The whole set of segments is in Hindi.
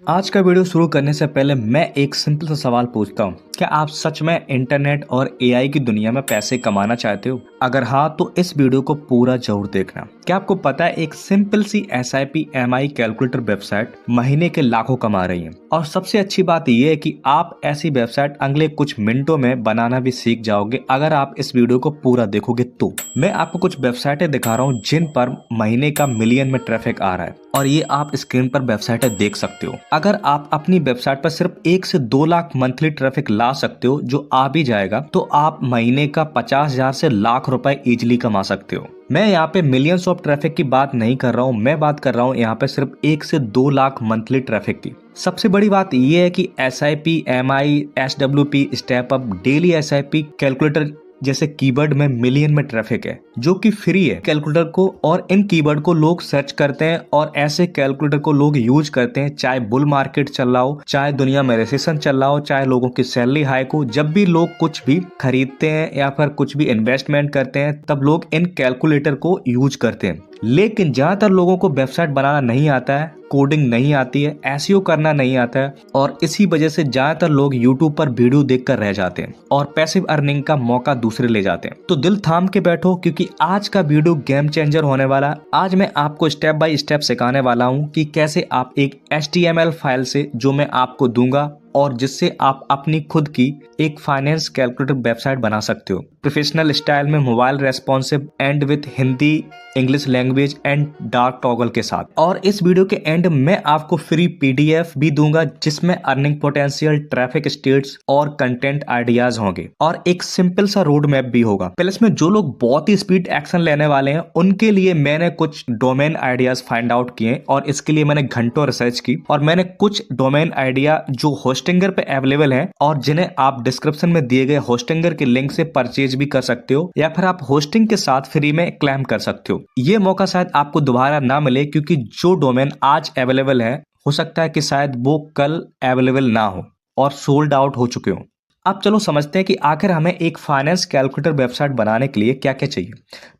आज का वीडियो शुरू करने से पहले मैं एक सिंपल सा सवाल पूछता हूँ। क्या आप सच में इंटरनेट और एआई की दुनिया में पैसे कमाना चाहते हो? अगर हाँ तो इस वीडियो को पूरा जरूर देखना। क्या आपको पता है एक सिंपल सी SIP MI कैलकुलेटर वेबसाइट महीने के लाखों कमा रही है? और सबसे अच्छी बात यह है कि आप ऐसी वेबसाइट अगले कुछ मिनटों में बनाना भी सीख जाओगे अगर आप इस वीडियो को पूरा देखोगे तो। मैं आपको कुछ वेबसाइटें दिखा रहा हूँ जिन पर महीने का मिलियन में ट्रैफिक आ रहा है और ये आप स्क्रीन पर वेबसाइटें देख सकते हो। अगर आप अपनी वेबसाइट पर सिर्फ 1 से 2 लाख मंथली ट्रैफिक ला सकते हो, जो आ भी जाएगा, तो आप महीने का 50,000 से लाख रुपए इजीली कमा सकते हो। मैं यहाँ पे मिलियंस ऑफ ट्रैफिक की बात नहीं कर रहा हूँ, मैं बात कर रहा हूँ यहाँ पे सिर्फ 1 से 2 लाख मंथली ट्रैफिक की। सबसे बड़ी बात यह है कि SIP, MI, SWP, step up, daily SIP calculator जैसे कीवर्ड में मिलियन में ट्रैफिक है जो कि फ्री है कैलकुलेटर को, और इन कीवर्ड को लोग सर्च करते हैं और ऐसे कैलकुलेटर को लोग यूज करते हैं। चाहे बुल मार्केट चल रहा हो, चाहे दुनिया में रिसेशन चल रहा हो, चाहे लोगों की सैलरी हाइक हो, जब भी लोग कुछ भी खरीदते हैं या फिर कुछ भी इन्वेस्टमेंट करते हैं तब लोग इन कैलकुलेटर को यूज करते हैं। लेकिन ज्यादातर लोगों को वेबसाइट बनाना नहीं आता है, कोडिंग नहीं आती है, एसईओ करना नहीं आता है, और इसी वजह से ज्यादातर लोग यूट्यूब पर वीडियो देखकर रह जाते हैं और पैसिव अर्निंग का मौका दूसरे ले जाते हैं। तो दिल थाम के बैठो क्योंकि आज का वीडियो गेम चेंजर होने वाला है। आज मैं आपको स्टेप बाय स्टेप सिखाने वाला हूँ कि कैसे आप एक HTML फाइल से, जो मैं आपको दूंगा, और जिससे आप अपनी खुद की एक फाइनेंस कैलकुलेटर वेबसाइट बना सकते हो प्रोफेशनल स्टाइल में, mobile responsive and with Hindi, English language and dark toggle के साथ। और इस वीडियो के एंड में आपको फ्री PDF भी दूंगा जिसमें अर्निंग पोटेंशियल, ट्रैफिक स्टेट्स और कंटेंट आइडियाज होंगे, और एक सिंपल सा रोड मैप भी होगा। प्लस में जो लोग बहुत ही स्पीड एक्शन लेने वाले हैं उनके लिए मैंने कुछ डोमेन आइडियाज फाइंड आउट किए, और इसके लिए मैंने घंटों रिसर्च की, और मैंने कुछ डोमेन आइडिया जो होस्टिंगर पे अवेलेबल है और जिन्हें आप डिस्क्रिप्शन में दिए गए होस्टिंगर के लिंक से परचेज भी कर सकते हो, या फिर आप होस्टिंग के साथ फ्री में क्लेम कर सकते हो। ये मौका शायद आपको दोबारा ना मिले क्योंकि जो डोमेन आज अवेलेबल है हो सकता है कि शायद वो कल अवेलेबल ना हो और सोल्ड आउट हो चुके हो। अब चलो समझते हैं कि आखिर हमें एक फाइनेंस कैलकुलेटर वेबसाइट बनाने के लिए क्या क्या चाहिए।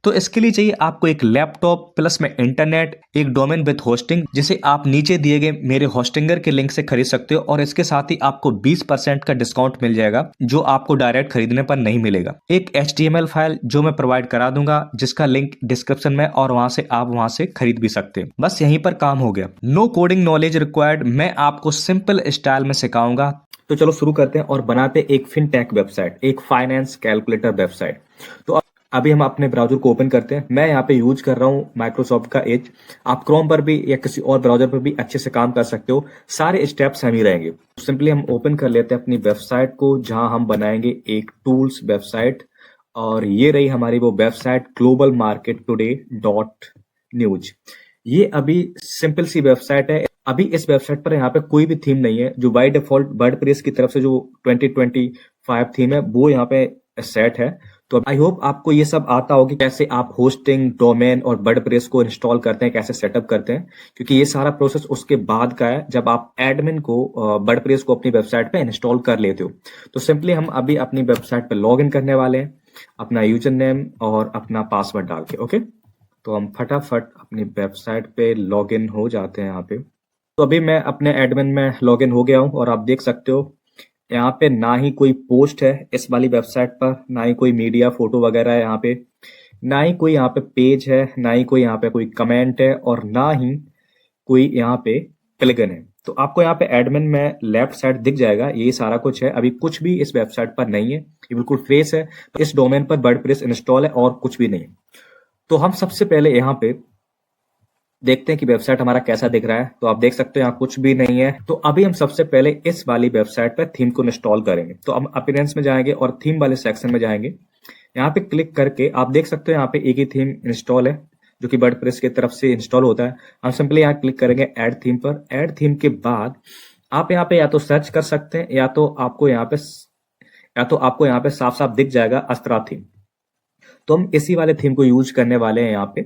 तो इसके लिए चाहिए आपको एक लैपटॉप, प्लस में इंटरनेट, एक डोमेन विद होस्टिंग जिसे आप नीचे दिए गए मेरे होस्टिंगर के लिंक से खरीद सकते हो, और इसके साथ ही आपको 20% का डिस्काउंट मिल जाएगा जो आपको डायरेक्ट खरीदने पर नहीं मिलेगा। एक HTML फाइल जो मैं प्रोवाइड करा दूंगा जिसका लिंक डिस्क्रिप्शन में, और वहां से आप वहां से खरीद भी सकते हैं। बस यहीं पर काम हो गया। नो कोडिंग नॉलेज रिक्वायर्ड, मैं आपको सिंपल स्टाइल में सिखाऊंगा। तो चलो शुरू करते हैं और बनाते एक फिनटेक वेबसाइट, एक फाइनेंस कैलकुलेटर वेबसाइट। तो अभी हम अपने ब्राउजर को ओपन करते हैं। मैं यहाँ पे यूज कर रहा हूँ माइक्रोसॉफ्ट का एज। आप क्रोम पर भी या किसी और ब्राउजर पर भी अच्छे से काम कर सकते हो, सारे स्टेप्स हम ही रहेंगे। सिंपली हम ओपन कर लेते हैं अपनी वेबसाइट को जहां हम बनाएंगे एक टूल्स वेबसाइट, और ये रही हमारी वो वेबसाइट globalmarkettoday.news। ये अभी सिंपल सी वेबसाइट है। अभी इस वेबसाइट पर यहाँ पे कोई भी थीम नहीं है। जो बाय डिफॉल्ट वर्डप्रेस की तरफ से जो 2025 थीम है वो यहाँ पे सेट है। तो आई होप आपको ये सब आता होगा कि कैसे आप होस्टिंग, डोमेन और वर्डप्रेस को इंस्टॉल करते हैं, कैसे सेटअप करते हैं, क्योंकि ये सारा प्रोसेस उसके बाद का है जब आप एडमिन को वर्डप्रेस को अपनी वेबसाइट पे इंस्टॉल कर लेते हो। तो सिंपली हम अभी अपनी वेबसाइट पे लॉग इन करने वाले हैं, अपना यूजर नेम और अपना पासवर्ड डाल के। ओके, तो हम फटाफट अपनी वेबसाइट पे लॉग इन हो जाते हैं यहाँ पे। तो अभी मैं अपने एडमिन में लॉग इन हो गया हूँ, और आप देख सकते हो यहाँ पे ना ही कोई पोस्ट है इस वाली वेबसाइट पर, ना ही कोई मीडिया फोटो वगैरह है यहाँ पे, ना ही कोई यहाँ पे पेज है, ना ही कोई यहाँ पे कोई कमेंट है, और ना ही कोई यहाँ पे प्लगइन है। तो आपको यहाँ पे एडमिन में लेफ्ट साइड दिख जाएगा, ये सारा कुछ है। अभी कुछ भी इस वेबसाइट पर नहीं है, ये बिल्कुल फ्रेश है। इस डोमेन पर वर्डप्रेस इंस्टॉल है और कुछ भी नहीं है। तो हम सबसे पहले यहाँ पे देखते हैं कि वेबसाइट हमारा कैसा दिख रहा है। तो आप देख सकते हो यहाँ कुछ भी नहीं है। तो अभी हम सबसे पहले इस वाली वेबसाइट पर थीम को इंस्टॉल करेंगे। तो हम अपीयरेंस में जाएंगे और थीम वाले सेक्शन में जाएंगे। यहाँ पे क्लिक करके आप देख सकते हो यहाँ पे एक ही थीम इंस्टॉल है जो कि वर्डप्रेस की तरफ से इंस्टॉल होता है। हम सिंपली यहाँ क्लिक करेंगे ऐड थीम पर। ऐड थीम के बाद आप यहाँ पे या तो सर्च कर सकते हैं, या तो आपको यहाँ पे साफ साफ दिख जाएगा अस्त्रा थीम। तो हम इसी वाले थीम को यूज करने वाले हैं यहाँ पे।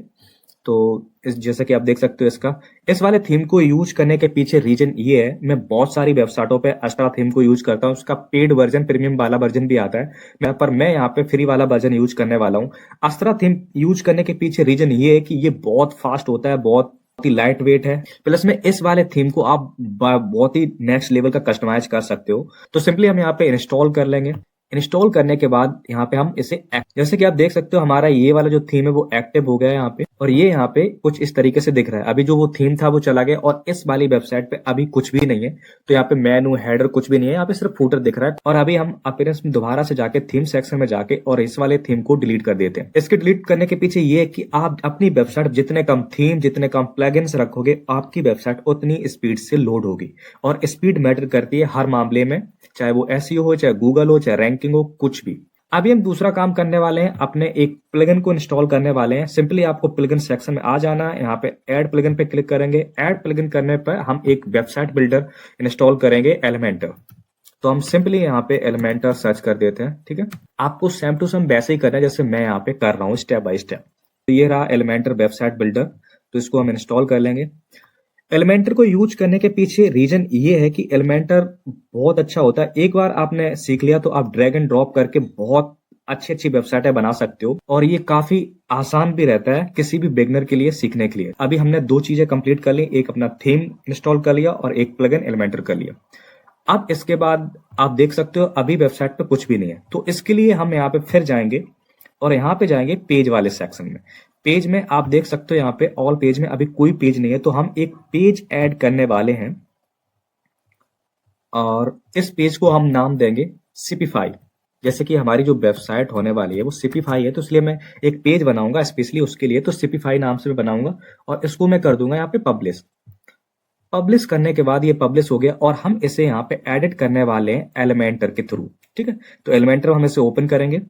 तो जैसे कि आप देख सकते हो इस वाले थीम को यूज करने के पीछे रीजन ये है, मैं बहुत सारी वेबसाइटों पे अस्त्रा थीम को यूज करता हूँ। उसका पेड वर्जन, प्रीमियम वाला वर्जन भी आता है, पर मैं यहाँ पे फ्री वाला वर्जन यूज करने वाला हूँ। अस्त्रा थीम यूज करने के पीछे रीजन ये है कि ये बहुत फास्ट होता है, बहुत बहुत ही लाइट वेट है, प्लस में इस वाले थीम को आप बहुत ही नेक्स्ट लेवल का कस्टमाइज कर सकते हो। तो सिंपली हम यहाँ पे इंस्टॉल कर लेंगे। इंस्टॉल करने के बाद यहाँ पे हम इसे जैसे कि आप देख सकते हो हमारा ये वाला जो थीम है वो एक्टिव हो गया है यहाँ पे, और ये यहाँ पे कुछ इस तरीके से दिख रहा है। अभी जो वो थीम था वो चला गया और इस वाली वेबसाइट पे अभी कुछ भी नहीं है। तो यहाँ पे मेनू हेडर कुछ भी नहीं है, यहाँ पे सिर्फ फूटर दिख रहा है। और अभी हम अपीयरेंस में दोबारा से जाके थीम सेक्शन में जाके और इस वाले थीम को डिलीट कर देते हैं। इसके डिलीट करने के पीछे ये है कि आप अपनी वेबसाइट जितने कम थीम, जितने कम प्लगइन्स रखोगे, आपकी वेबसाइट उतनी स्पीड से लोड होगी। और स्पीड मैटर करती है हर मामले में, चाहे वो एसईओ हो, चाहे गूगल हो, चाहे रैंकिंग हो, कुछ भी। अभी हम दूसरा काम करने वाले हैं, अपने एक प्लगइन को इंस्टॉल करने वाले हैं। सिंपली आपको प्लगइन सेक्शन में आ जाना है, यहाँ पे ऐड प्लगइन पे क्लिक करेंगे। ऐड प्लगइन करने पर हम एक वेबसाइट बिल्डर इंस्टॉल करेंगे, एलिमेंटर। तो हम सिंपली यहाँ पे एलिमेंटर सर्च कर देते हैं। ठीक है, आपको सेम टू सेम वैसे ही करना है जैसे मैं यहाँ पे कर रहा हूँ, स्टेप बाय स्टेप। तो ये रहा एलिमेंटर वेबसाइट बिल्डर, तो इसको हम इंस्टॉल कर लेंगे। एलिमेंटर को यूज करने के पीछे रीजन ये है कि एलिमेंटर बहुत अच्छा होता है। एक बार आपने सीख लिया तो आप ड्रैग एंड ड्रॉप करके बहुत अच्छी अच्छी वेबसाइटें बना सकते हो, और ये काफी आसान भी रहता है किसी भी बिगनर के लिए सीखने के लिए। अभी हमने दो चीजें कंप्लीट कर ली, एक अपना थीम इंस्टॉल कर लिया और एक प्लगइन एलिमेंटर कर लिया। अब इसके बाद आप देख सकते हो अभी वेबसाइट पे कुछ भी नहीं है। तो इसके लिए हम यहाँ पे फिर जाएंगे और यहाँ पे जाएंगे पेज वाले सेक्शन में। पेज में आप देख सकते हो यहाँ पे ऑल पेज में अभी कोई पेज नहीं है, तो हम एक पेज ऐड करने वाले हैं और इस पेज को हम नाम देंगे सिपिफाई। जैसे कि हमारी जो वेबसाइट होने वाली है वो सिपिफाई है, तो इसलिए मैं एक पेज बनाऊंगा स्पेशली उसके लिए, तो सिपिफाई नाम से मैं बनाऊंगा और इसको मैं कर दूंगा यहाँ पे पब्लिश। पब्लिश करने के बाद ये पब्लिश हो गया और हम इसे यहाँ पे एडिट करने वाले हैं एलिमेंटर के थ्रू। ठीक है, तो एलिमेंटर हम इसे ओपन करेंगे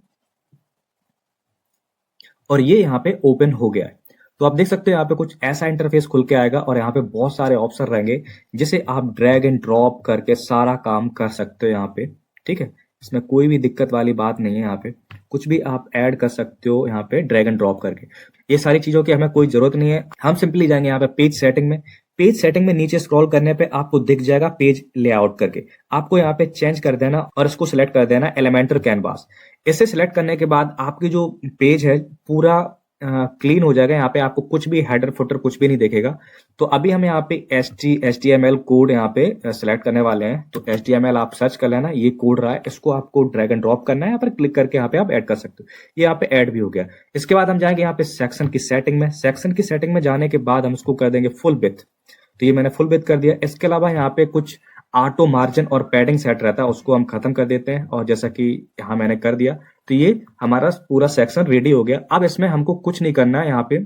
और ये यहाँ पे ओपन हो गया है। तो आप देख सकते हो यहाँ पे कुछ ऐसा इंटरफेस खुल के आएगा और यहाँ पे बहुत सारे ऑप्शन रहेंगे जिसे आप ड्रैग एंड ड्रॉप करके सारा काम कर सकते हो यहाँ पे। ठीक है, इसमें कोई भी दिक्कत वाली बात नहीं है। यहाँ पे कुछ भी आप ऐड कर सकते हो यहाँ पे ड्रैग एंड ड्रॉप करके। ये सारी चीजों की हमें कोई जरूरत नहीं है। हम सिंपली जाएंगे यहाँ पे पेज सेटिंग में। पेज सेटिंग में नीचे स्क्रॉल करने पे आपको दिख जाएगा पेज लेआउट करके, आपको यहाँ पे चेंज कर देना और इसको सिलेक्ट कर देना एलिमेंटर कैनवास। इसे सिलेक्ट करने के बाद आपकी जो पेज है पूरा क्लीन हो जाएगा। यहाँ पे आपको कुछ भी हेडर फुटर कुछ भी नहीं देखेगा। तो अभी हम यहाँ पे HTML कोड यहाँ पे सिलेक्ट करने वाले हैं। तो HTML आप सर्च कर लेना, ये कोड रहा है, इसको आपको ड्रैग एंड ड्रॉप करना है, यहाँ पर क्लिक करके यहाँ पे आप ऐड कर सकते हो। ये यहाँ पे ऐड भी हो गया। इसके बाद हम जाएंगे यहाँ पे सेक्शन की सेटिंग में। सेक्शन की सेटिंग में जाने के बाद हम इसको कर देंगे फुल विड्थ। तो ये मैंने फुल विड्थ कर दिया। इसके अलावा यहाँ पे कुछ ऑटो मार्जिन और पैडिंग सेट रहता है, उसको हम खत्म कर देते हैं और जैसा कि यहाँ मैंने कर दिया। तो ये हमारा पूरा सेक्शन रेडी हो गया। अब इसमें हमको कुछ नहीं करना है। यहाँ पे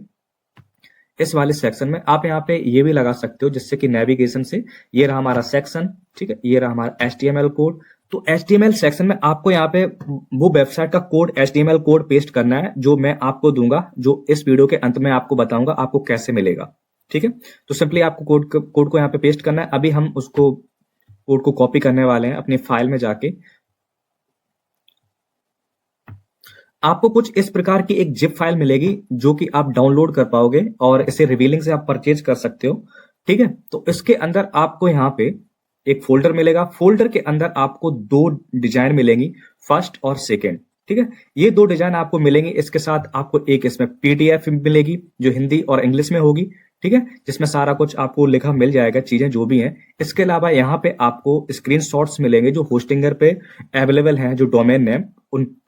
इस वाले सेक्शन में आप यहाँ पे ये भी लगा सकते हो जिससे कि नेविगेशन से ये रहा हमारा सेक्शन। ठीक है, ये रहा हमारा HTML कोड। तो HTML सेक्शन में आपको यहाँ पे वो वेबसाइट का कोड HTML कोड पेस्ट करना है जो मैं आपको दूंगा, जो इस वीडियो के अंत में आपको बताऊंगा आपको कैसे मिलेगा। ठीक है, तो सिंपली आपको कोड को यहाँ पे पेस्ट करना है। अभी हम उसको कोड को कॉपी करने वाले हैं अपनी फाइल में जाके। आपको कुछ इस प्रकार की एक जिप फाइल मिलेगी जो कि आप डाउनलोड कर पाओगे और इसे रिवीलिंग से आप परचेज कर सकते हो। ठीक है, तो इसके अंदर आपको यहाँ पे एक फोल्डर मिलेगा। फोल्डर के अंदर आपको दो डिजाइन मिलेंगी, फर्स्ट और सेकेंड। ठीक है, ये दो डिजाइन आपको मिलेंगे। इसके साथ आपको एक इसमें PDF मिलेगी जो हिंदी और इंग्लिश में होगी। ठीक है, जिसमें सारा कुछ आपको लिखा मिल जाएगा, चीजें जो भी हैं। इसके अलावा यहाँ पे आपको स्क्रीनशॉट्स मिलेंगे जो होस्टिंगर पे अवेलेबल हैं, जो डोमेन नेम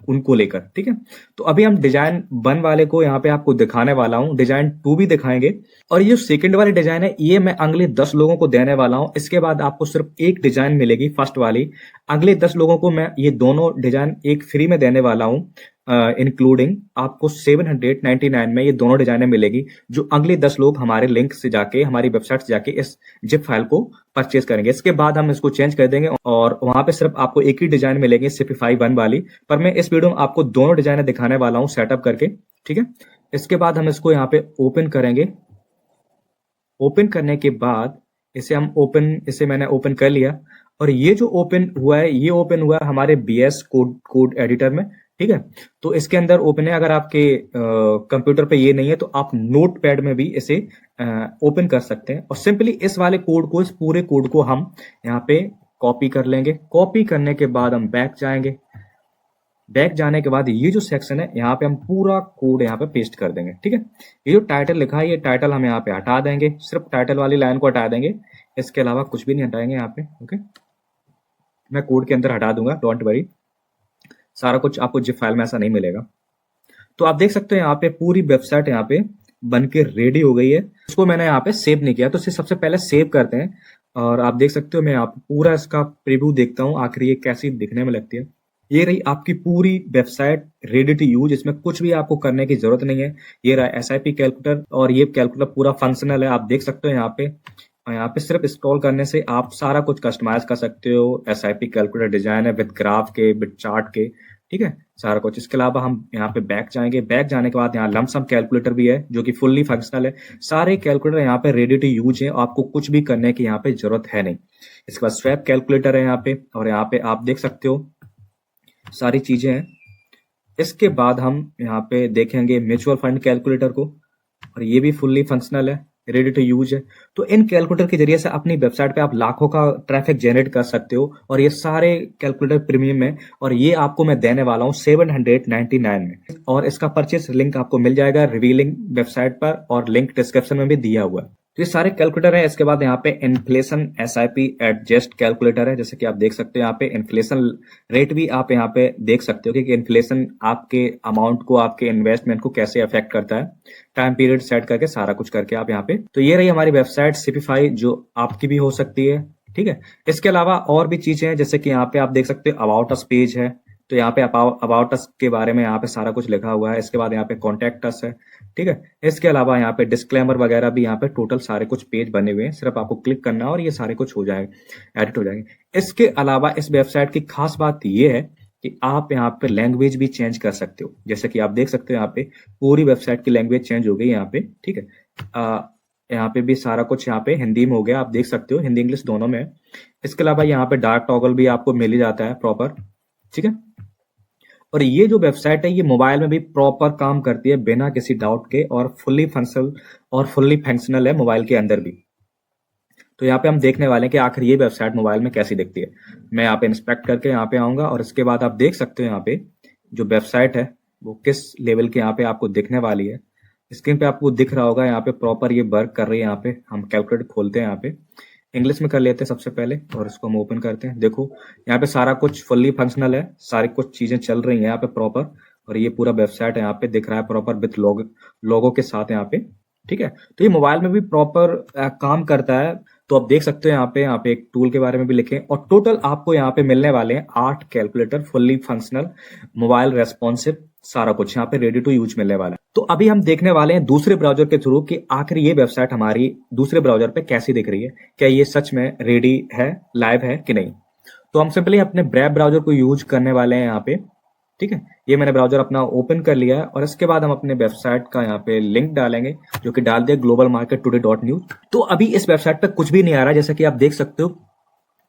उनको लेकर। ठीक है, तो अभी हम डिजाइन 1 वाले को यहाँ पे आपको दिखाने वाला हूँ, डिजाइन 2 भी दिखाएंगे। और ये सेकंड वाली डिजाइन है, ये मैं अगले 10 लोगों को देने वाला हूँ। इसके बाद आपको सिर्फ एक डिजाइन मिलेगी फर्स्ट वाली। अगले 10 लोगों को मैं ये दोनों डिजाइन एक फ्री में देने वाला हूँ, इंक्लूडिंग आपको 799 में ये दोनों डिजाइनें मिलेगी, जो अगले 10 लोग हमारे लिंक से जाके, हमारी वेबसाइट से जाके इस जिप फाइल को परचेज करेंगे। इसके बाद हम इसको चेंज कर देंगे और वहां पे सिर्फ आपको एक ही डिजाइन मिलेगी, सिपिफाई 1 वाली। पर मैं इस वीडियो में आपको दोनों डिजाइनें दिखाने वाला हूँ सेटअप करके। ठीक है, इसके बाद हम इसको यहाँ पे ओपन करेंगे। ओपन करने के बाद इसे मैंने ओपन कर लिया और ये जो ओपन हुआ है, ये ओपन हुआ है हमारे BS कोड एडिटर में। ठीक है, तो इसके अंदर ओपन है। अगर आपके कंप्यूटर पे ये नहीं है तो आप नोट पैड में भी इसे ओपन कर सकते हैं। और सिंपली इस वाले कोड को, इस पूरे कोड को हम यहाँ पे कॉपी कर लेंगे। कॉपी करने के बाद हम बैक जाएंगे बैक जाने के बाद ये जो सेक्शन है यहाँ पे हम पूरा कोड यहाँ पे पेस्ट कर देंगे। ठीक है, ये जो टाइटल लिखा है ये टाइटल हम यहाँ पे हटा देंगे, सिर्फ टाइटल वाली लाइन को हटा देंगे, इसके अलावा कुछ भी नहीं हटाएंगे यहाँ पे। ओके, मैं कोड के अंदर हटा दूंगा, डोंट वरी, सारा कुछ आपको जिप फाइल में ऐसा नहीं मिलेगा। तो आप देख सकते हो यहाँ पे पूरी वेबसाइट यहाँ पे बन के रेडी हो गई है। इसको मैंने यहाँ पे सेव नहीं किया, तो इसे सबसे पहले सेव करते हैं। और आप देख सकते हो मैं यहाँ पे पूरा इसका प्रीव्यू देखता हूँ आखिर ये कैसी दिखने में लगती है। ये रही आपकी पूरी वेबसाइट रेडी टू यूज, इसमें कुछ भी आपको करने की जरूरत नहीं है। ये रहा SIP कैलकुलेटर, और ये कैलकुलेटर पूरा फंक्शनल है, आप देख सकते हो यहाँ पे। और यहाँ पे सिर्फ स्क्रॉल करने से आप सारा कुछ कस्टमाइज कर सकते हो। SIP कैलकुलेटर डिजाइन है विद ग्राफ के, विद चार्ट के, ठीक है, सारा कुछ। इसके अलावा हम यहाँ पे बैक जाएंगे, बैक जाने के बाद यहाँ लमसम कैलकुलेटर भी है जो कि फुल्ली फंक्शनल है। सारे कैलकुलेटर यहाँ पे रेडी टू यूज है, आपको कुछ भी करने की यहाँ पे जरूरत है नहीं। इसके बाद स्वैप कैलकुलेटर है यहाँ पे, और यहाँ पे आप देख सकते हो सारी चीजें हैं। इसके बाद हम यहाँ पे देखेंगे म्यूचुअल फंड कैलकुलेटर को, और ये भी फुल्ली फंक्शनल है, रेडी टू यूज है। तो इन कैलकुलेटर के जरिए से अपनी वेबसाइट पे आप लाखों का ट्रैफिक जनरेट कर सकते हो, और ये सारे कैलकुलेटर प्रीमियम है, और ये आपको मैं देने वाला हूँ 799 में। और इसका परचेस लिंक आपको मिल जाएगा रिवीलिंग वेबसाइट पर, और लिंक डिस्क्रिप्शन में भी दिया हुआ है। तो ये सारे कैलकुलेटर है। इसके बाद यहाँ पे इन्फ्लेशन SIP एडजस्ट कैलकुलेटर है, जैसे कि आप देख सकते हो यहाँ पे इन्फ्लेशन रेट भी आप यहाँ पे देख सकते हो कि इन्फ्लेशन आपके अमाउंट को, आपके इन्वेस्टमेंट को कैसे अफेक्ट करता है, टाइम पीरियड सेट करके सारा कुछ करके आप यहाँ पे। तो ये रही हमारी वेबसाइट सिपिफाई, जो आपकी भी हो सकती है। ठीक है, इसके अलावा और भी चीजें हैं, जैसे कि यहाँ पे आप देख सकते हो अबाउट अस पेज है, तो यहाँ पे अबाउट अस के बारे में यहाँ पे सारा कुछ लिखा हुआ है। इसके बाद यहाँ पे कॉन्टेक्ट अस है, ठीक है। इसके अलावा यहाँ पे डिस्क्लेमर वगैरह भी, यहाँ पे टोटल सारे कुछ पेज बने हुए हैं, सिर्फ आपको क्लिक करना है और ये सारे कुछ हो जाएगा, एडिट हो जाएंगे। इसके अलावा इस वेबसाइट की खास बात ये है कि आप यहाँ पे लैंग्वेज भी चेंज कर सकते हो, जैसे कि आप देख सकते हो यहाँ पे पूरी वेबसाइट की लैंग्वेज चेंज हो गई यहाँ पे। ठीक है, यहाँ पे भी सारा कुछ यहाँ पे हिंदी में हो गया, आप देख सकते हो, हिंदी इंग्लिश दोनों में है। इसके अलावा यहाँ पे डार्क टॉगल भी आपको मिल ही जाता है प्रॉपर, ठीक है। और ये जो वेबसाइट है ये मोबाइल में भी प्रॉपर काम करती है बिना किसी डाउट के, और फुल्ली फंक्शनल है मोबाइल के अंदर भी। तो यहाँ पे हम देखने वाले हैं कि आखिर ये वेबसाइट मोबाइल में कैसी दिखती है। मैं यहाँ पे इंस्पेक्ट करके यहाँ पे आऊंगा, और इसके बाद आप देख सकते हो यहाँ पे जो वेबसाइट है वो किस लेवल के यहाँ पे आपको दिखने वाली है। स्क्रीन पे आपको दिख रहा होगा यहाँ पे प्रॉपर ये वर्क कर रही है। यहाँ पे हम कैलकुलेटर खोलते हैं, यहाँ पे इंग्लिश में कर लेते हैं सबसे पहले, और इसको हम ओपन करते हैं। देखो यहाँ पे सारा कुछ फुल्ली फंक्शनल है, सारी कुछ चीजें चल रही हैं यहाँ पे प्रॉपर, और ये पूरा वेबसाइट यहाँ पे दिख रहा है प्रॉपर विथ लोगो के साथ यहाँ पे। ठीक है, तो ये मोबाइल में भी प्रॉपर काम करता है। तो आप देख सकते हो यहाँ पे एक टूल के बारे में भी लिखे, और टोटल आपको यहाँ पे मिलने वाले हैं 8 calculator, fully functional, mobile responsive, सारा कुछ यहाँ पे रेडी टू यूज मिलने वाला है। तो अभी हम देखने वाले हैं दूसरे ब्राउजर के थ्रू कि आखिर ये वेबसाइट हमारी दूसरे ब्राउजर पे कैसी दिख रही है, क्या ये सच में रेडी है, लाइव है कि नहीं। तो हम सिंपली अपने ब्रेव ब्राउजर को यूज करने वाले हैं यहाँ पे। ठीक है, ये मैंने ब्राउजर अपना ओपन कर लिया है, और इसके बाद हम अपने वेबसाइट का यहाँ पे लिंक डालेंगे, जो कि डाल दिया globalmarkettoday.news। तो अभी इस वेबसाइट पे कुछ भी नहीं आ रहा है, जैसे कि आप देख सकते हो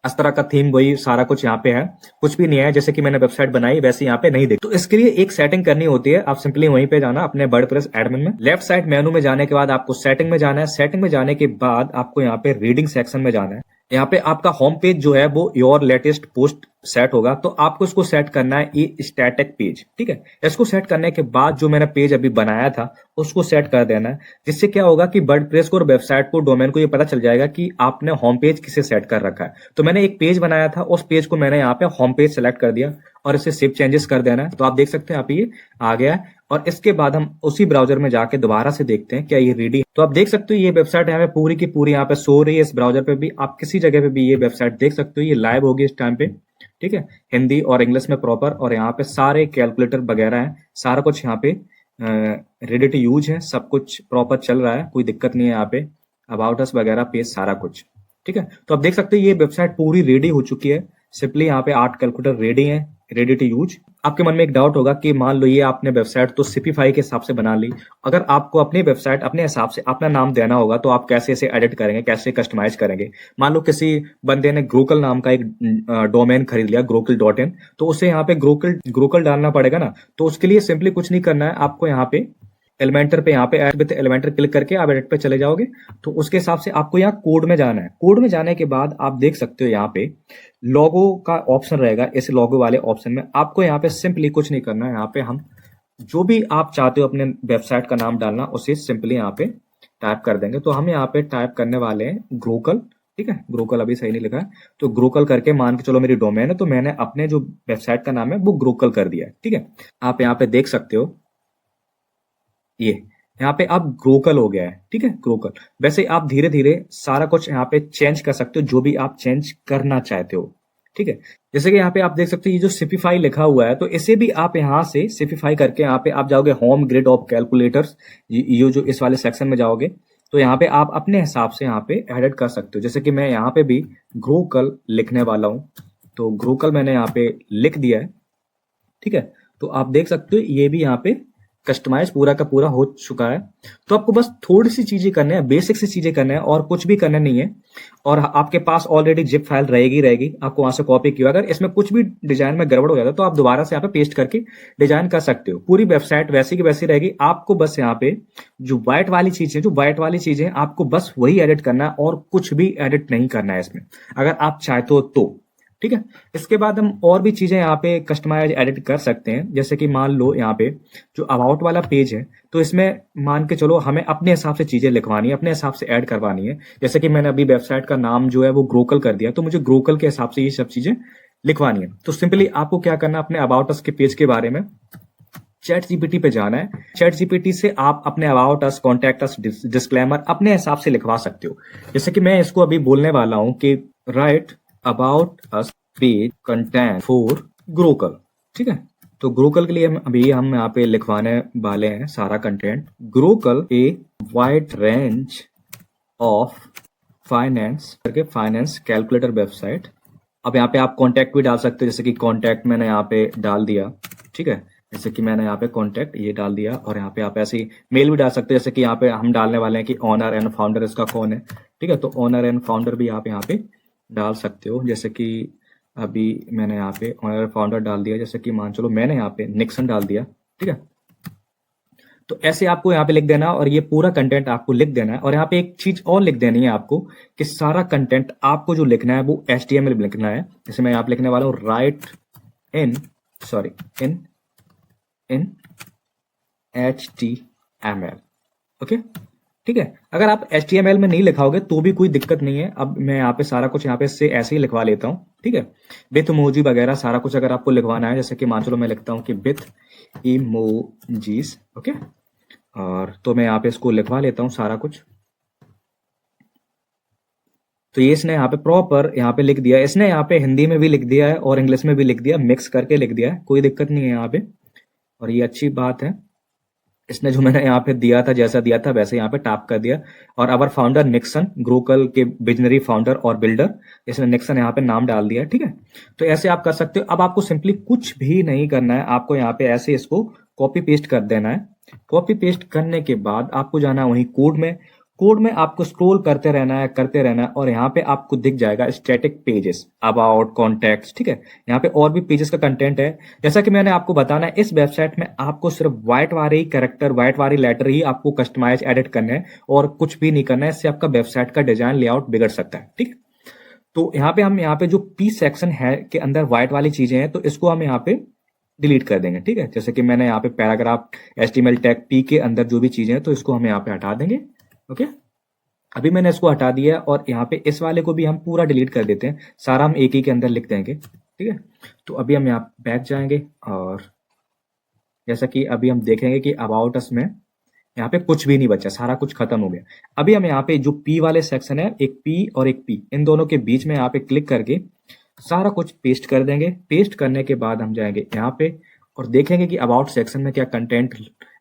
इस तरह का थीम, वही सारा कुछ यहाँ पे है, कुछ भी नहीं है जैसे कि मैंने वेबसाइट बनाई वैसे यहाँ पे नहीं दिख। तो इसके लिए एक सेटिंग करनी होती है, आप सिंपली वहीं पे जाना अपने वर्डप्रेस एडमिन में, लेफ्ट साइड मेनू में जाने के बाद आपको सेटिंग में जाना है। सेटिंग में जाने के बाद आपको यहाँ पे रीडिंग सेक्शन में जाना है। यहाँ पे आपका होम पेज जो है वो योर लेटेस्ट पोस्ट सेट होगा, तो आपको इसको सेट करना है ये स्टैटिक पेज। ठीक है, इसको सेट करने के बाद जो मैंने पेज अभी बनाया था उसको सेट कर देना है, जिससे क्या होगा कि वर्डप्रेस को और वेबसाइट को, डोमेन को ये पता चल जाएगा कि आपने होम पेज किसे सेट कर रखा है। तो मैंने एक पेज बनाया था, उस पेज को मैंने यहाँ पे होम पेज सेलेक्ट कर दिया, और इसे सेव चेंजेस कर देना है। तो आप देख सकते हैं यहाँ पे ये आ गया है, और इसके बाद हम उसी ब्राउजर में जाके दोबारा से देखते हैं क्या ये रेडी है। तो आप देख सकते हो ये वेबसाइट यहाँ पे पूरी की पूरी यहाँ पे सो रही है। इस ब्राउजर पे भी आप किसी जगह पे भी ये वेबसाइट देख सकते हो, ये लाइव होगी इस टाइम पे। ठीक है, हिंदी और इंग्लिश में प्रॉपर, और यहाँ पे सारे कैलकुलेटर वगैरह है, सारा कुछ यहाँ पे रेडी टू यूज है, सब कुछ प्रॉपर चल रहा है, कोई दिक्कत नहीं है यहाँ पे। अबाउट अस वगैरह पेज सारा कुछ ठीक है। तो आप देख सकते हो ये वेबसाइट पूरी रेडी हो चुकी है। सिंपली यहाँ पे 8 कैलकुलेटर रेडी है, रेडी टू यूज। आपके मन में एक डाउट होगा कि मान लो ये आपने वेबसाइट तो सिपिफाई के हिसाब से बना ली, अगर आपको अपनी वेबसाइट अपने हिसाब से अपना नाम देना होगा तो आप कैसे इसे एडिट करेंगे, कैसे कस्टमाइज करेंगे। मान लो किसी बंदे ने ग्रोकल नाम का एक डोमेन खरीद लिया, grokl.in, तो उसे यहाँ पे ग्रोकल डालना पड़ेगा ना। तो उसके लिए सिंपली कुछ नहीं करना है, आपको यहाँ पे एलिमेंटर पे यहाँ पे ऐड विद एलिमेंटर क्लिक करके आप एडिट पे चले जाओगे। तो उसके हिसाब से आपको यहाँ कोड में जाना है। कोड में जाने के बाद आप देख सकते हो यहाँ पे लोगो का ऑप्शन रहेगा। इस लोगो वाले ऑप्शन में आपको यहाँ पे सिंपली कुछ नहीं करना है। यहाँ पे हम जो भी आप चाहते हो अपने वेबसाइट का नाम डालना, उसे सिंपली यहाँ पे टाइप कर देंगे। तो हम यहाँ पे टाइप करने वाले हैं ग्रोकल। ठीक है, ग्रोकल अभी सही नहीं लिखा है, तो ग्रोकल करके मान के चलो मेरी डोमेन है, तो मैंने अपने जो वेबसाइट का नाम है वो ग्रोकल कर दिया है। ठीक है, आप यहाँ पे देख सकते हो ये यहाँ पे अब ग्रोकल हो गया है। ठीक है, ग्रोकल। वैसे आप धीरे धीरे सारा कुछ यहाँ पे चेंज कर सकते हो, जो भी आप चेंज करना चाहते हो। ठीक है, जैसे कि यहाँ पे आप देख सकते हो ये जो सिपिफाई लिखा हुआ है, तो इसे भी आप यहाँ से सिपिफाई करके यहाँ पे आप जाओगे होम ग्रिड ऑफ कैलकुलेटर्स, ये जो इस वाले सेक्शन में जाओगे, तो यहाँ पे आप अपने हिसाब से यहाँ पे एडिट कर सकते हो। जैसे कि मैं यहाँ पे भी ग्रोकल लिखने वाला हूँ, तो ग्रोकल मैंने यहाँ पे लिख दिया है। ठीक है, तो आप देख सकते हो ये भी यहाँ पे कस्टमाइज पूरा का पूरा हो चुका है। तो आपको बस थोड़ी सी चीजें करने हैं, बेसिक सी चीजें करने हैं, और कुछ भी करना नहीं है। और आपके पास ऑलरेडी जिप फाइल रहेगी, आपको वहां से कॉपी किया। अगर इसमें कुछ भी डिजाइन में गड़बड़ हो जाता है तो आप दोबारा से यहाँ पे पेस्ट करके डिजाइन कर सकते हो। पूरी वेबसाइट वैसी की वैसी रहेगी। आपको बस यहाँ पे जो व्हाइट वाली चीजें आपको बस वही एडिट करना है, और कुछ भी एडिट नहीं करना है इसमें, अगर आप चाहते हो तो। ठीक है, इसके बाद हम और भी चीजें यहाँ पे कस्टमाइज एडिट कर सकते हैं। जैसे कि मान लो यहाँ पे जो अबाउट वाला पेज है, तो इसमें मान के चलो हमें अपने हिसाब से चीजें लिखवानी है, अपने हिसाब से ऐड करवानी है। जैसे कि मैंने अभी वेबसाइट का नाम जो है वो ग्रोकल कर दिया, तो मुझे ग्रोकल के हिसाब से ये सब चीजें लिखवानी है। तो सिंपली आपको क्या करना है, अपने अबाउट अस के पेज के बारे में चैट जीपीटी पे जाना है। चैट जीपीटी से आप अपने about us, contact us, disclaimer अपने हिसाब से लिखवा सकते हो। जैसे कि मैं इसको अभी बोलने वाला हूं कि write about us page content for Grokal. ठीक है, तो ग्रोकल के लिए हम यहाँ पे लिखवाने वाले हैं सारा content. Grokal a wide range of finance करके फाइनेंस कैलकुलेटर वेबसाइट। अब यहाँ पे आप कॉन्टैक्ट भी डाल सकते हो, जैसे कि कॉन्टैक्ट मैंने यहाँ पे डाल दिया। ठीक है, जैसे कि मैंने यहाँ पे कॉन्टैक्ट ये डाल दिया, और यहाँ पे आप ऐसे ही मेल भी डाल सकते हो। जैसे कि यहाँ पे हम डालने वाले हैं कि ऑनर एंड फाउंडर इसका कौन है। ठीक है, तो ऑनर एंड फाउंडर भी आप यहाँ पे डाल सकते हो। जैसे कि अभी मैंने यहाँ पे ऑनर फाउंडर डाल दिया, जैसे कि मान चलो मैंने यहाँ पे निक्सन डाल दिया। ठीक है, तो ऐसे आपको यहाँ पे लिख देना, और ये पूरा कंटेंट आपको लिख देना है। और यहाँ पे एक चीज और लिख देनी है आपको, कि सारा कंटेंट आपको जो लिखना है वो HTML में लिखना है। जैसे मैं यहाँ पे लिखने वाला हूँ राइट इन HTML। ओके, ठीक है। अगर आप HTML में नहीं लिखाओगे तो भी कोई दिक्कत नहीं है। अब मैं यहाँ पे सारा कुछ यहाँ पे से ऐसे ही लिखवा लेता हूँ। ठीक है, विथ इमोजी वगैरह सारा कुछ अगर आपको लिखवाना है, जैसे कि मान चलो मैं लिखता हूँ कि विथ इमोजीज। ओके, और तो मैं यहाँ पे इसको लिखवा लेता हूँ सारा कुछ। तो ये इसने यहाँ पे प्रॉपर यहाँ पे लिख दिया। इसने यहाँ पे हिंदी में भी लिख दिया है और इंग्लिश में भी लिख दिया, मिक्स करके लिख दिया है, कोई दिक्कत नहीं है यहाँ पे। और ये अच्छी बात है, इसने जो मैंने यहाँ पे दिया था, जैसा दिया था वैसे यहाँ पे टाप कर दिया। और अवर फाउंडर निक्सन, ग्रोकल के विजनरी फाउंडर और बिल्डर, इसने निक्सन यहाँ पे नाम डाल दिया। ठीक है, तो ऐसे आप कर सकते हो। अब आपको सिंपली कुछ भी नहीं करना है, आपको यहाँ पे ऐसे इसको कॉपी पेस्ट कर देना है। कॉपी पेस्ट करने के बाद आपको जाना है वहीं कोड में आपको स्क्रॉल करते रहना है, और यहाँ पे आपको दिख जाएगा स्टैटिक पेजेस, अबाउट, कॉन्टैक्ट्स। ठीक है, यहाँ पे और भी पेजेस का कंटेंट है। जैसा कि मैंने आपको बताना है, इस वेबसाइट में आपको सिर्फ व्हाइट वाले ही कैरेक्टर, व्हाइट वाली लेटर ही आपको कस्टमाइज एडिट करना है, और कुछ भी नहीं करना है। इससे आपका वेबसाइट का डिजाइन लेआउट बिगड़ सकता है। ठीक है, तो यहाँ पे जो पी सेक्शन है के अंदर व्हाइट वाली चीजें हैं, तो इसको हम यहाँ पे डिलीट कर देंगे। ठीक है, जैसे कि मैंने यहाँ पे पैराग्राफ, HTML टैग पी के अंदर जो भी चीजें हैं, तो इसको हम यहाँ पे हटा देंगे। ओके, अभी मैंने इसको हटा दिया है, और यहाँ पे इस वाले को भी हम पूरा डिलीट कर देते हैं, सारा हम एक ही के अंदर लिख देंगे। ठीक है, तो अभी हम यहाँ बैक जाएंगे, और जैसा कि अभी हम देखेंगे कि अबाउट अस में यहाँ पे कुछ भी नहीं बचा, सारा कुछ खत्म हो गया। अभी हम यहाँ पे जो पी वाले सेक्शन है, एक पी और एक पी, इन दोनों के बीच में यहाँ पे क्लिक करके सारा कुछ पेस्ट कर देंगे। पेस्ट करने के बाद हम जाएंगे यहाँ पे और देखेंगे कि अबाउट सेक्शन में क्या कंटेंट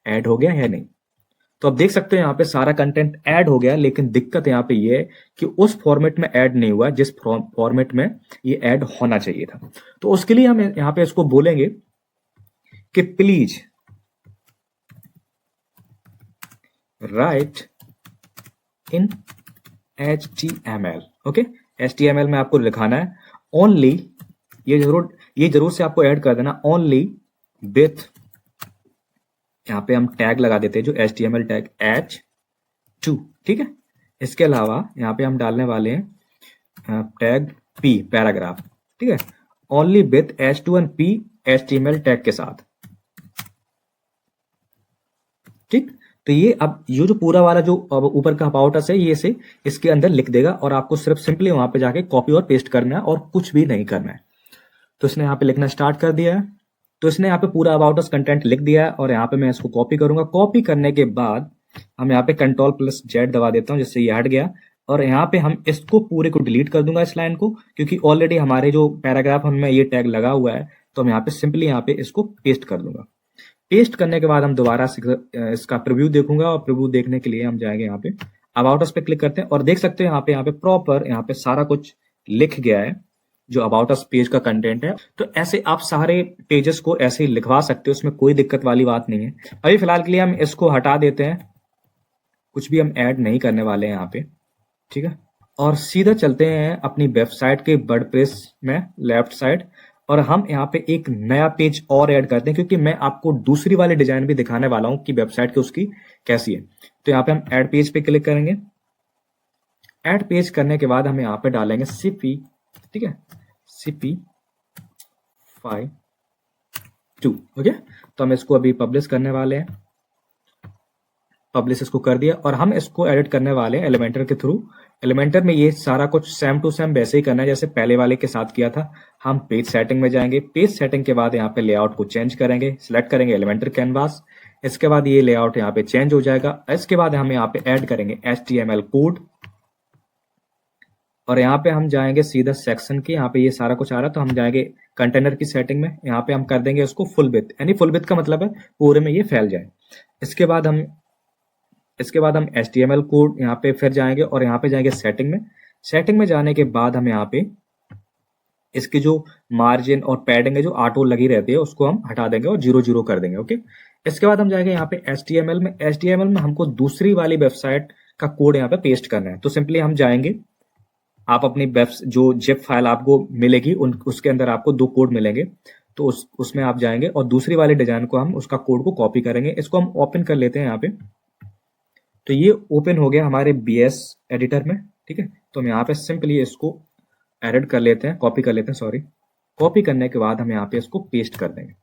ऐड हो गया है नहीं। तो आप देख सकते हैं यहाँ पे सारा कंटेंट ऐड हो गया, लेकिन दिक्कत यहाँ पे ये है कि उस फॉर्मेट में ऐड नहीं हुआ जिस फॉर्मेट में ये ऐड होना चाहिए था। तो उसके लिए हम यहाँ पे इसको बोलेंगे कि please right in HTML। Okay, HTML में आपको लिखाना है ओनली, ये जरूर से आपको ऐड कर देना, ओनली विथ यहाँ पे हम टैग लगा देते हैं जो HTML टैग H2, ठीक है। इसके अलावा यहाँ पे हम डालने वाले हैं टैग P पैराग्राफ, ठीक है, only with H2 and P HTML tag के साथ, ठीक। तो ये अब ये जो पूरा वाला जो अब ऊपर का अबाउट अस है ये से इसके अंदर लिख देगा और आपको सिर्फ सिंपली वहां पे जाके कॉपी और पेस्ट करना है और कुछ भी नहीं करना है। तो इसने यहाँ पे लिखना स्टार्ट कर दिया है। तो इसने यहाँ पे पूरा अबाउट अस कंटेंट लिख दिया है और यहाँ पे मैं इसको कॉपी करूंगा। कॉपी करने के बाद हम यहाँ पे Ctrl+Z दबा देता हूँ जिससे ये हट गया और यहाँ पे हम इसको पूरे को डिलीट कर दूंगा इस लाइन को, क्योंकि ऑलरेडी हमारे जो पैराग्राफ हमें ये टैग लगा हुआ है। तो हम यहाँ पे सिंपली यहाँ पे इसको पेस्ट कर दूंगा। पेस्ट करने के बाद हम दोबारा इसका प्रीव्यू देखूंगा और प्रीव्यू देखने के लिए हम जाएंगे यहाँ पे अबाउट अस पे क्लिक करते हैं और देख सकते हैं यहाँ पे प्रॉपर यहाँ पे सारा कुछ लिख गया है जो अबाउट अस पेज का कंटेंट है। तो ऐसे आप सारे पेजेस को ऐसे ही लिखवा सकते हो, उसमें कोई दिक्कत वाली बात नहीं है। अभी फिलहाल के लिए हम इसको हटा देते हैं, कुछ भी हम ऐड नहीं करने वाले हैं यहाँ पे, ठीक है। और सीधा चलते हैं अपनी वेबसाइट के वर्डप्रेस में लेफ्ट साइड और हम यहाँ पे एक नया पेज और ऐड करते हैं, क्योंकि मैं आपको दूसरी वाली डिजाइन भी दिखाने वाला हूं कि वेबसाइट की उसकी कैसी है। तो यहाँ पे हम ऐड पेज पे क्लिक करेंगे। ऐड पेज करने के बाद हम यहाँ पे डालेंगे CP, ठीक है, CP52, ओके। तो हम इसको अभी पब्लिश करने वाले हैं। पब्लिश इसको कर दिया और हम इसको एडिट करने वाले हैं एलिमेंटर के थ्रू। एलिमेंटर में ये सारा कुछ सेम टू सेम वैसे ही करना है जैसे पहले वाले के साथ किया था। हम पेज सेटिंग में जाएंगे। पेज सेटिंग के बाद यहाँ पे लेआउट को चेंज करेंगे, सिलेक्ट करेंगे एलिमेंटर कैनवास। इसके बाद ये लेआउट यहाँ पे चेंज हो जाएगा। इसके बाद हम यहाँ पे ऐड करेंगे HTML कोड और यहाँ पे हम जाएंगे सीधा सेक्शन के, यहाँ पे ये सारा कुछ आ रहा है तो हम जाएंगे कंटेनर की सेटिंग में। यहाँ पे हम कर देंगे उसको फुल विड्थ, यानी फुल विड्थ का मतलब है पूरे में ये फैल जाए। इसके बाद हम HTML कोड यहाँ पे फिर जाएंगे और यहाँ पे जाएंगे सेटिंग में। सेटिंग में जाने के बाद हम यहाँ पे इसकी जो मार्जिन और पैडिंग है जो ऑटो लगी रहती है उसको हम हटा देंगे और 0 0 कर देंगे, ओके। इसके बाद हम जाएंगे यहाँ पे HTML में हमको दूसरी वाली वेबसाइट का कोड यहाँ पे पेस्ट करना है। तो सिंपली हम जाएंगे, आप अपनी वेब जो जिप फाइल आपको मिलेगी उसके अंदर आपको 2 कोड मिलेंगे। तो उसमें आप जाएंगे और दूसरी वाली डिजाइन को हम उसका कोड को कॉपी करेंगे। इसको हम ओपन कर लेते हैं यहाँ पे। तो ये ओपन हो गया हमारे BS एडिटर में, ठीक है। तो हम यहाँ पे सिंपली इसको एडिट कर लेते हैं, कॉपी कर लेते हैं, सॉरी। कॉपी करने के बाद हम यहाँ पे इसको पेस्ट कर देंगे।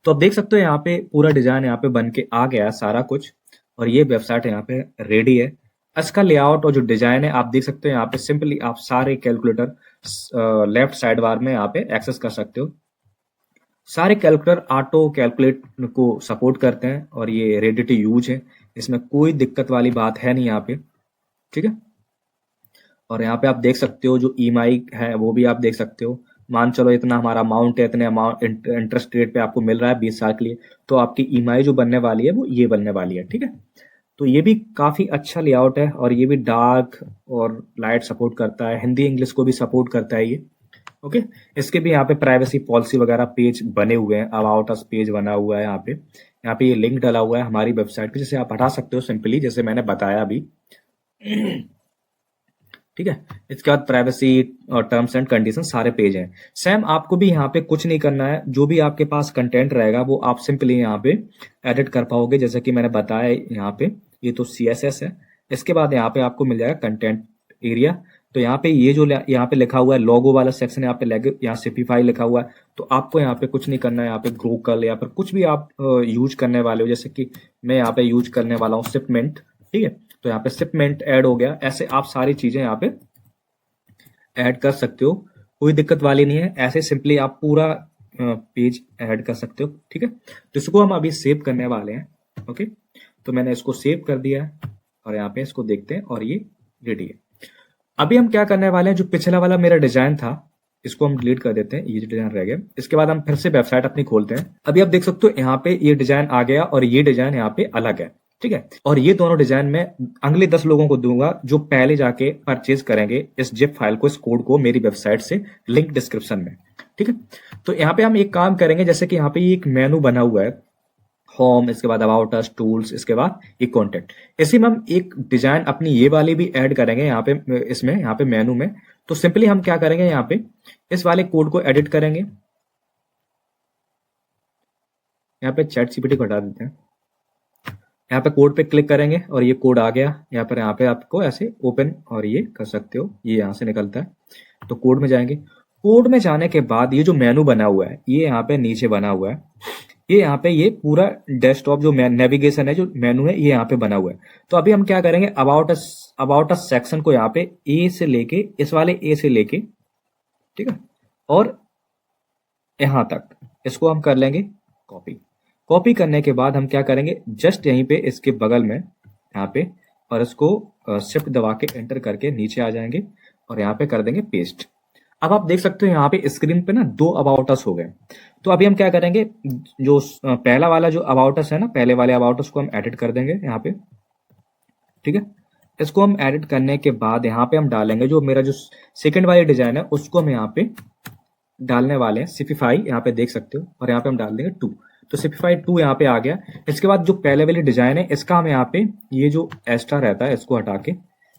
तो आप देख सकते हो यहाँ पे पूरा डिजाइन यहाँ पे बन के आ गया सारा कुछ और ये वेबसाइट यहाँ पे रेडी है। इसका लेआउट और जो डिजाइन है आप देख सकते हो यहाँ पे सिंपली आप सारे कैलकुलेटर लेफ्ट साइड बार में यहाँ पे एक्सेस कर सकते हो। सारे कैलकुलेटर ऑटो कैलकुलेट को सपोर्ट करते हैं और ये रेडी टू यूज है, इसमें कोई दिक्कत वाली बात है नहीं यहाँ पे, ठीक है। और यहाँ पे आप देख सकते हो जो EMI है वो भी आप देख सकते हो। मान चलो इतना हमारा अमाउंट है, इतने अमाउंट इंटरेस्ट रेट पे आपको मिल रहा है 20 साल के लिए, तो आपकी EMI जो बनने वाली है वो ये बनने वाली है, ठीक है। तो ये भी काफी अच्छा लेआउट है और ये भी डार्क और लाइट सपोर्ट करता है, हिंदी इंग्लिश को भी सपोर्ट करता है ये, ओके। इसके भी यहाँ पे प्राइवेसी पॉलिसी वगैरह पेज बने हुए हैं, अबाउट अस पेज बना हुआ है यहाँ पे ये लिंक डाला हुआ है हमारी वेबसाइट पे, जिसे आप हटा सकते हो सिंपली, जैसे मैंने बताया अभी, ठीक है। इसके बाद प्राइवेसी और टर्म्स एंड कंडीशन सारे पेज हैं सेम। आपको भी यहाँ पे कुछ नहीं करना है, जो भी आपके पास कंटेंट रहेगा वो आप सिंपली यहाँ पे एडिट कर पाओगे, जैसे कि मैंने बताया यहाँ पे ये तो CSS है। इसके बाद यहाँ पे आपको मिल जाएगा कंटेंट एरिया। तो यहाँ पे ये जो यहाँ पे लिखा हुआ है लोगो वाला सेक्शन यहाँ पे यहाँ सिपिफाई लिखा हुआ है, तो आपको यहाँ पे कुछ नहीं करना है। यहाँ पे ग्रो कर या फिर कुछ भी आप यूज करने वाले हो, जैसे कि मैं यहाँ पे यूज करने वाला हूँ शिपमेंट, ठीक है। तो यहाँ पे शिपमेंट ऐड हो गया। ऐसे आप सारी चीजें यहाँ पे ऐड कर सकते हो, कोई दिक्कत वाली नहीं है। ऐसे सिंपली आप पूरा पेज ऐड कर सकते हो, ठीक है। तो इसको हम अभी सेव करने वाले हैं, ओके। तो मैंने इसको सेव कर दिया है और यहाँ पे इसको देखते हैं और ये रेडी है। अभी हम क्या करने वाले हैं, जो पिछला वाला मेरा डिजाइन था इसको हम डिलीट कर देते हैं, ये डिजाइन रह गया। इसके बाद हम फिर से वेबसाइट अपनी खोलते हैं। अभी आप देख सकते हो यहाँ पे ये डिजाइन आ गया और ये डिजाइन यहाँ पे अलग है, ठीक है। और ये दोनों डिजाइन मैं अगले 10 लोगों को दूंगा जो पहले जाके परचेज करेंगे इस जिप फाइल को, इस कोड को मेरी वेबसाइट से, लिंक डिस्क्रिप्शन में, ठीक है। तो यहाँ पे हम एक काम करेंगे, जैसे कि यहाँ पे एक मेनू बना हुआ है, होम, इसके बाद अबाउट अस, टूल्स, इसके बाद ये कॉन्टेक्ट। इसी में हम एक डिजाइन अपनी ये वाली भी ऐड करेंगे यहाँ पे, इसमें यहाँ पे मेनू में। तो सिंपली हम क्या करेंगे, यहाँ पे इस वाले कोड को एडिट करेंगे। यहाँ पे ChatGPT को हटा देते हैं। यहाँ पे कोड पे क्लिक करेंगे और ये कोड आ गया। यहाँ पे आपको ऐसे ओपन और ये कर सकते हो, ये यहाँ से निकलता है। तो कोड में जाएंगे। कोड में जाने के बाद ये जो मेनू बना हुआ है ये यहाँ पे नीचे बना हुआ है। ये यहाँ पे ये पूरा डेस्कटॉप जो नेविगेशन है, जो मेनू है, ये यहाँ पे बना हुआ है। तो अभी हम क्या करेंगे, अबाउट अ सेक्शन को यहाँ पे ए से लेके, इस वाले ए से लेके, ठीक है, और यहाँ तक इसको हम कर लेंगे कॉपी। कॉपी करने के बाद हम क्या करेंगे, जस्ट यहीं पे इसके बगल में यहाँ पे, और इसको शिफ्ट दबा के एंटर करके नीचे आ जाएंगे और यहाँ पे कर देंगे पेस्ट। अब आप देख सकते हो यहाँ पे स्क्रीन पे ना 2 अबाउट अस हो गए। तो अभी हम क्या करेंगे, जो पहला वाला जो अबाउट अस है ना, पहले वाले अबाउट अस को हम एडिट कर देंगे यहाँ पे, ठीक है। इसको हम एडिट करने के बाद यहाँ पे हम डालेंगे जो मेरा जो सेकंड वाली डिजाइन है उसको हम यहाँ पे डालने वाले हैं सिपिफाई, यहाँ पे देख सकते हो, और यहाँ पे हम डाल देंगे 2। तो सिपिफाई 2 यहाँ पे आ गया। इसके बाद जो पहले वाली डिजाइन है इसका हम यहाँ पे ये जो एक्स्ट्रा रहता है इसको हटा के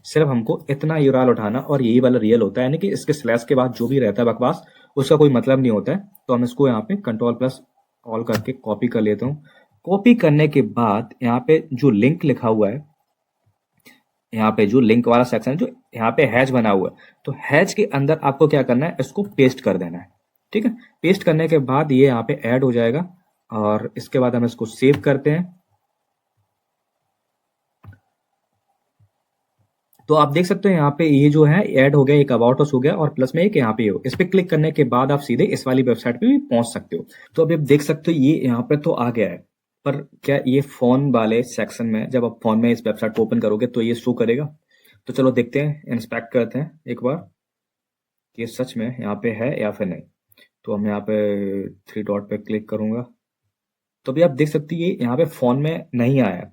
सिर्फ हमको इतना यूआरएल उठाना और यही वाला रियल होता है, यानी कि इसके स्लैश के बाद जो भी रहता है बकवास उसका कोई मतलब नहीं होता है। तो हम इसको यहाँ पे कंट्रोल प्लस ऑल करके कॉपी कर लेता हूँ। कॉपी करने के बाद यहाँ पे जो लिंक लिखा हुआ है, यहाँ पे जो लिंक वाला सेक्शन है, जो यहाँ पे हैश बना हुआ है, तो हैश के अंदर आपको क्या करना है, इसको पेस्ट कर देना है, ठीक है। पेस्ट करने के बाद ये यहाँ पे ऐड हो जाएगा और इसके बाद हम इसको सेव करते हैं। तो आप देख सकते हो यहाँ पे ये जो है ऐड हो गया, एक अबाउट अस हो गया और प्लस में एक यहाँ पे हो। इस पे क्लिक करने के बाद आप सीधे इस वाली वेबसाइट पे भी पहुंच सकते हो। तो अभी आप देख सकते हो ये यहाँ पे तो आ गया है, पर क्या ये फोन वाले सेक्शन में जब आप फोन में इस वेबसाइट को ओपन करोगे तो ये शो करेगा? तो चलो देखते हैं, इंस्पेक्ट करते हैं एक बार कि ये सच में यहाँ पे है या फिर नहीं। तो हम यहाँ पे 3 डॉट पे क्लिक करूंगा तो अभी आप देख सकते हैं ये यहाँ पे फोन में नहीं आया,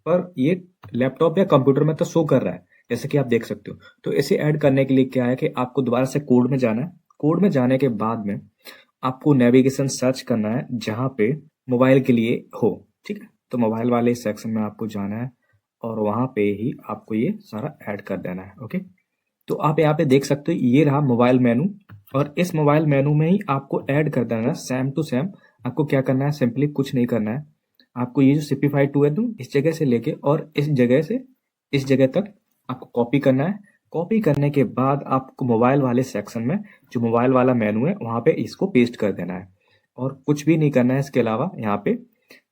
पर ये लैपटॉप या कंप्यूटर में तो शो कर रहा है, जैसे कि आप देख सकते हो। तो इसे ऐड करने के लिए क्या है कि आपको दोबारा से कोड में जाना है। कोड में जाने के बाद में आपको नेविगेशन सर्च करना है जहां पे मोबाइल के लिए हो, ठीक है। तो मोबाइल वाले सेक्शन में आपको जाना है और वहां पे ही आपको ये सारा ऐड कर देना है, ओके। तो आप यहाँ पे देख सकते हो ये रहा मोबाइल मेनू, और इस मोबाइल मेनू में ही आपको ऐड कर देना है सेम टू सेम। आपको क्या करना है, सिंपली कुछ नहीं करना है, आपको ये जो सिपिफाई 2 है, तुम इस जगह से लेके और इस जगह से इस जगह तक आपको कॉपी करना है। कॉपी करने के बाद आपको मोबाइल वाले सेक्शन में जो मोबाइल वाला मेनू है वहां पे इसको पेस्ट कर देना है और कुछ भी नहीं करना है इसके अलावा। यहाँ पे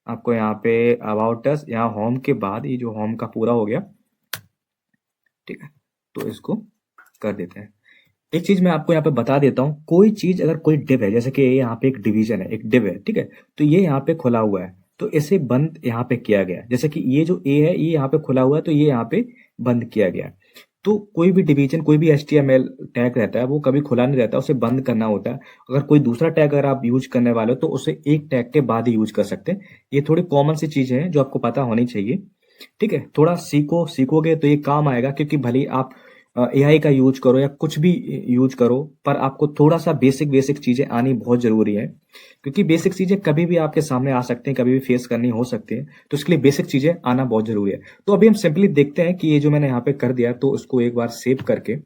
आपको यहाँ पे अबाउट अस, यहाँ होम के बाद ये जो होम का पूरा हो गया, ठीक है। तो इसको कर देते हैं। एक चीज मैं आपको यहाँ पे बता देता हूँ, कोई चीज अगर कोई डिव है, जैसे कि यहाँ पे एक डिवीजन है, एक डिव है, ठीक है, तो ये यहाँ पे खुला हुआ है तो इसे बंद यहाँ पे किया गया। जैसे कि ये जो ए है ये यहाँ पे खुला हुआ है तो ये यहाँ पे बंद किया गया। तो कोई भी डिवीजन, कोई भी HTML टैग रहता है वो कभी खुला नहीं रहता, उसे बंद करना होता है। अगर कोई दूसरा टैग अगर आप यूज करने वाले हो तो उसे एक टैग के बाद ही यूज कर सकते हैं। ये थोड़ी कॉमन सी चीजें हैं जो आपको पता होनी चाहिए, ठीक है। थोड़ा सीखोगे तो ये काम आएगा, क्योंकि भले आप AI का यूज करो या कुछ भी यूज करो, पर आपको थोड़ा सा बेसिक चीजें आनी बहुत जरूरी है, क्योंकि बेसिक चीजें कभी भी आपके सामने आ सकती हैं, कभी भी फेस करनी हो सकती है। तो इसके लिए बेसिक चीजें आना बहुत जरूरी है। तो अभी हम सिंपली देखते हैं कि ये जो मैंने यहाँ पे कर दिया, तो उसको एक बार सेव करके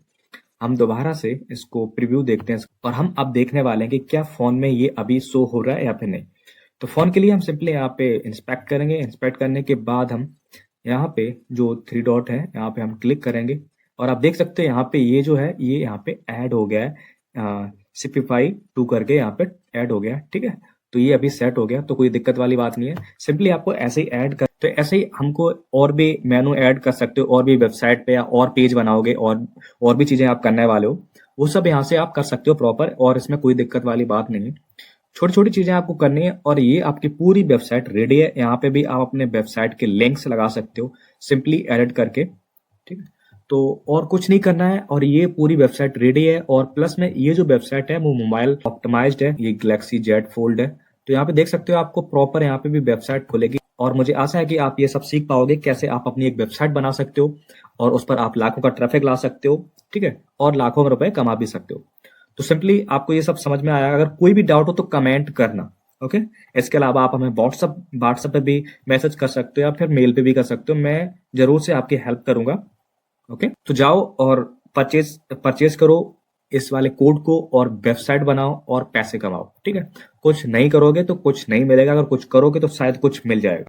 हम दोबारा से इसको प्रीव्यू देखते हैं और हम अब देखने वाले हैं कि क्या फोन में ये अभी शो हो रहा है या फिर नहीं। तो फोन के लिए हम सिंपली यहाँ पे इंस्पेक्ट करेंगे। इंस्पेक्ट करने के बाद हम यहाँ पे जो 3 डॉट है यहाँ पे हम क्लिक करेंगे और आप देख सकते हैं यहाँ पे ये जो है ये यहाँ पे ऐड हो गया है, सिपिफाई 2 करके यहाँ पे ऐड हो गया, ठीक है। तो ये अभी सेट हो गया, तो कोई दिक्कत वाली बात नहीं है। सिंपली आपको ऐसे ही ऐड कर, तो ऐसे ही हमको और भी मेनू ऐड कर सकते हो, और भी वेबसाइट पे या और पेज बनाओगे और भी चीजें आप करने वाले हो, वो सब यहाँ से आप कर सकते हो प्रॉपर, और इसमें कोई दिक्कत वाली बात नहीं है। छोटी छोटी चीजें आपको करनी है और ये आपकी पूरी वेबसाइट रेडी है। यहाँ पे भी आप अपने वेबसाइट के लिंक्स लगा सकते हो सिंपली एडिट करके, ठीक है। तो और कुछ नहीं करना है और ये पूरी वेबसाइट रेडी है। और प्लस में ये जो वेबसाइट है वो मोबाइल ऑप्टिमाइज्ड है, ये गैलेक्सी जेड फोल्ड है। तो यहाँ पे देख सकते हो आपको प्रॉपर यहाँ पे भी वेबसाइट खुलेगी, और मुझे आशा है कि आप ये सब सीख पाओगे कैसे आप अपनी एक वेबसाइट बना सकते हो और उस पर आप लाखों का ट्रैफिक ला सकते हो, ठीक है, और लाखों रुपए कमा भी सकते हो। तो सिंपली आपको ये सब समझ में आया? अगर कोई भी डाउट हो तो कमेंट करना, ओके। इसके अलावा आप हमें व्हाट्सएप पे भी मैसेज कर सकते हो या फिर मेल पे भी कर सकते हो, मैं जरूर से आपकी हेल्प करूंगा, ओके। तो जाओ और परचेज करो इस वाले कोड को और वेबसाइट बनाओ और पैसे कमाओ, ठीक है। कुछ नहीं करोगे तो कुछ नहीं मिलेगा, अगर कुछ करोगे तो शायद कुछ मिल जाएगा।